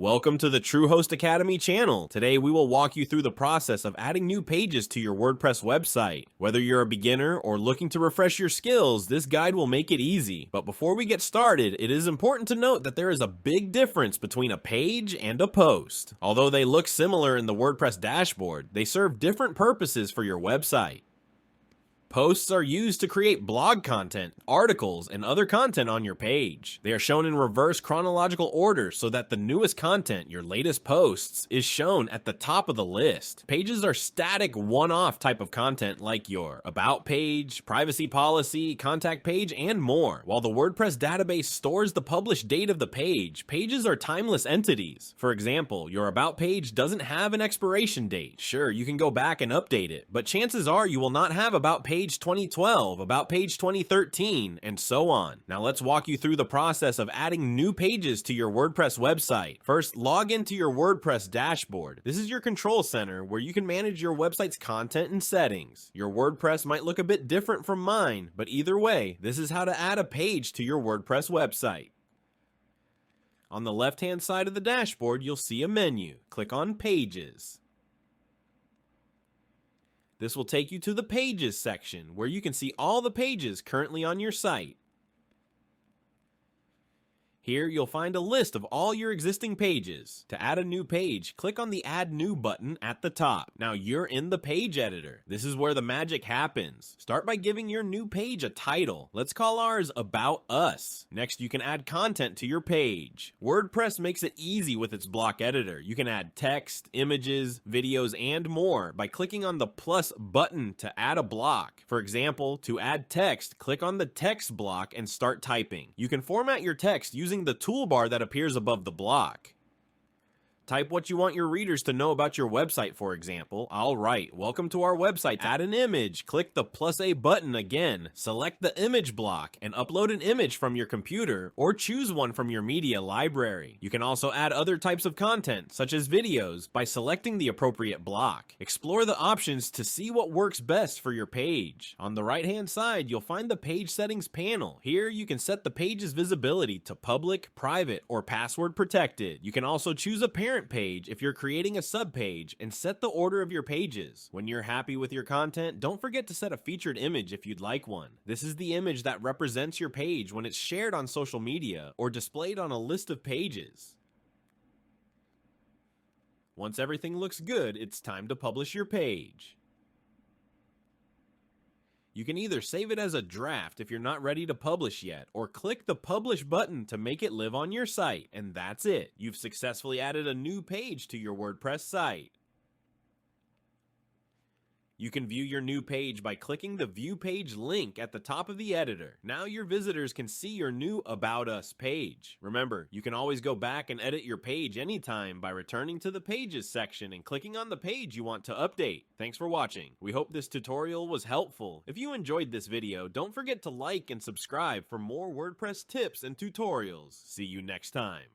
Welcome to the TrueHost Academy channel. Today we will walk you through the process of adding new pages to your WordPress website. Whether you're a beginner or looking to refresh your skills, this guide will make it easy. But before we get started, it is important to note that there is a big difference between a page and a post. Although they look similar in the WordPress dashboard, they serve different purposes for your website. Posts are used to create blog content, articles, and other content on your page. They are shown in reverse chronological order so that the newest content, your latest posts, is shown at the top of the list. Pages are static one-off type of content like your about page, privacy policy, contact page, and more. While the WordPress database stores the published date of the page, pages are timeless entities. For example, your about page doesn't have an expiration date. Sure, you can go back and update it, but chances are you will not have about page 2012, about page 2013, and so on. Now let's walk you through the process of adding new pages to your WordPress website. First, log into your WordPress dashboard. This is your control center where you can manage your website's content and settings. Your WordPress might look a bit different from mine, but either way, this is how to add a page to your WordPress website. On the left-hand side of the dashboard, you'll see a menu. Click on Pages. This will take you to the Pages section, where you can see all the pages currently on your site. Here, you'll find a list of all your existing pages. To add a new page, click on the Add New button at the top. Now you're in the page editor. This is where the magic happens. Start by giving your new page a title. Let's call ours About Us. Next, you can add content to your page. WordPress makes it easy with its block editor. You can add text, images, videos, and more by clicking on the plus button to add a block. For example, to add text, click on the text block and start typing. You can format your text using the toolbar that appears above the block. Type what you want your readers to know about your website, for example. I'll write, "Welcome to our website." Add an image. Click the +A button again. Select the image block and upload an image from your computer or choose one from your media library. You can also add other types of content, such as videos, by selecting the appropriate block. Explore the options to see what works best for your page. On the right-hand side, you'll find the Page Settings panel. Here, you can set the page's visibility to public, private, or password protected. You can also choose a parent page if you're creating a subpage and set the order of your pages. When you're happy with your content, don't forget to set a featured image if you'd like one. This is the image that represents your page when it's shared on social media or displayed on a list of pages. Once everything looks good, it's time to publish your page. You can either save it as a draft if you're not ready to publish yet, or click the Publish button to make it live on your site, and that's it. You've successfully added a new page to your WordPress site. You can view your new page by clicking the View Page link at the top of the editor. Now your visitors can see your new About Us page. Remember, you can always go back and edit your page anytime by returning to the Pages section and clicking on the page you want to update. Thanks for watching. We hope this tutorial was helpful. If you enjoyed this video, don't forget to like and subscribe for more WordPress tips and tutorials. See you next time.